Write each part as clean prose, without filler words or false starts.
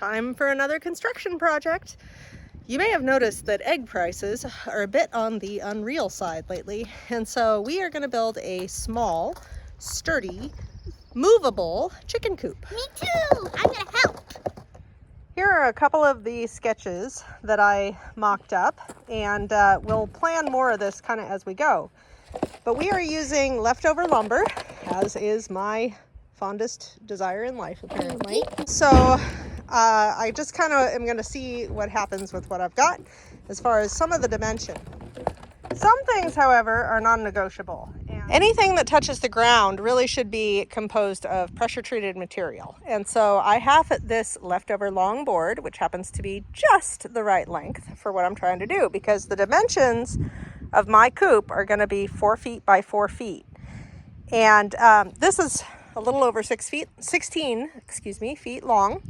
Time for another construction project. You may have noticed that egg prices are a bit on the unreal side lately, and so we are going to build a small, sturdy, movable chicken coop. Me too! I'm going to help. Here are a couple of the sketches that I mocked up, and we'll plan more of this kind of as we go. But we are using leftover lumber, as is my fondest desire in life, apparently. So I just kind of am going to see what happens with what I've got as far as some of the dimension. Some things, however, are non-negotiable. Anything that touches the ground really should be composed of pressure-treated material. And so I have this leftover long board, which happens to be just the right length for what I'm trying to do, because the dimensions of my coop are going to be 4 feet by 4 feet. And this is a little over 16 feet long.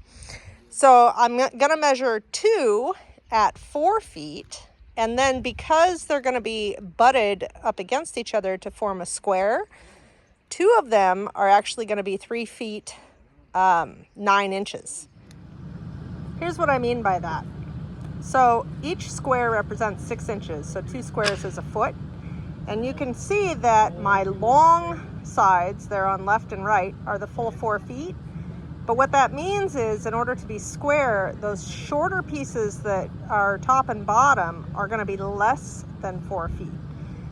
So I'm going to measure 2 at 4 feet. And then because they're going to be butted up against each other to form a square, 2 of them are actually going to be 3 feet 9 inches. Here's what I mean by that. So each square represents 6 inches. So 2 squares is a foot. And you can see that my long sides there on left and right are the full 4 feet. But what that means is, in order to be square, those shorter pieces that are top and bottom are going to be less than 4 feet.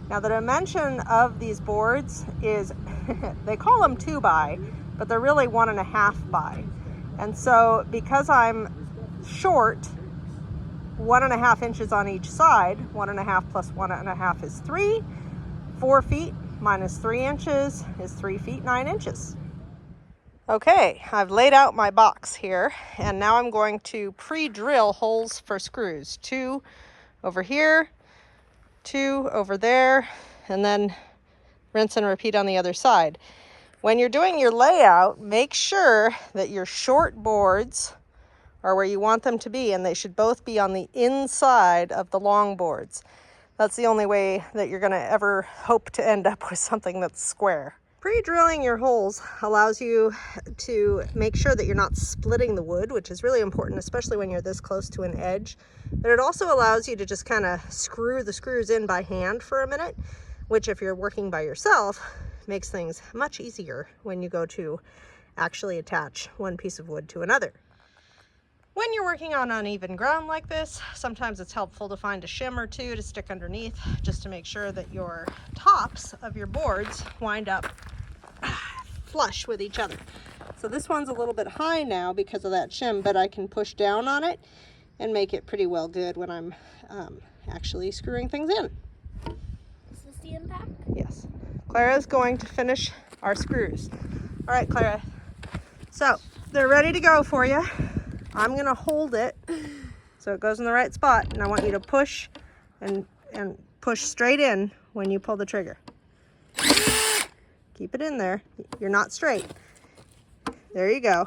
Now the dimension of these boards is, they call them 2 by, but they're really 1.5 by. And so because I'm short, 1.5 inches on each side, 1.5 plus 1.5 is 3. 4 feet minus 3 inches is 3 feet 9 inches. Okay, I've laid out my box here, and now I'm going to pre-drill holes for screws. 2 over here, 2 over there, and then rinse and repeat on the other side. When you're doing your layout, make sure that your short boards are where you want them to be, and they should both be on the inside of the long boards. That's the only way that you're going to ever hope to end up with something that's square. Pre-drilling your holes allows you to make sure that you're not splitting the wood, which is really important, especially when you're this close to an edge. But it also allows you to just kind of screw the screws in by hand for a minute, which if you're working by yourself, makes things much easier when you go to actually attach one piece of wood to another. When you're working on uneven ground like this, sometimes it's helpful to find a shim or 2 to stick underneath, just to make sure that your tops of your boards wind up flush with each other. So this one's a little bit high now because of that shim, but I can push down on it and make it pretty well good when I'm actually screwing things in. Is this the impact? Yes. Clara's going to finish our screws. All right, Clara. So they're ready to go for you. I'm going to hold it so it goes in the right spot, and I want you to push and push straight in when you pull the trigger. Keep it in there. You're not straight. There you go.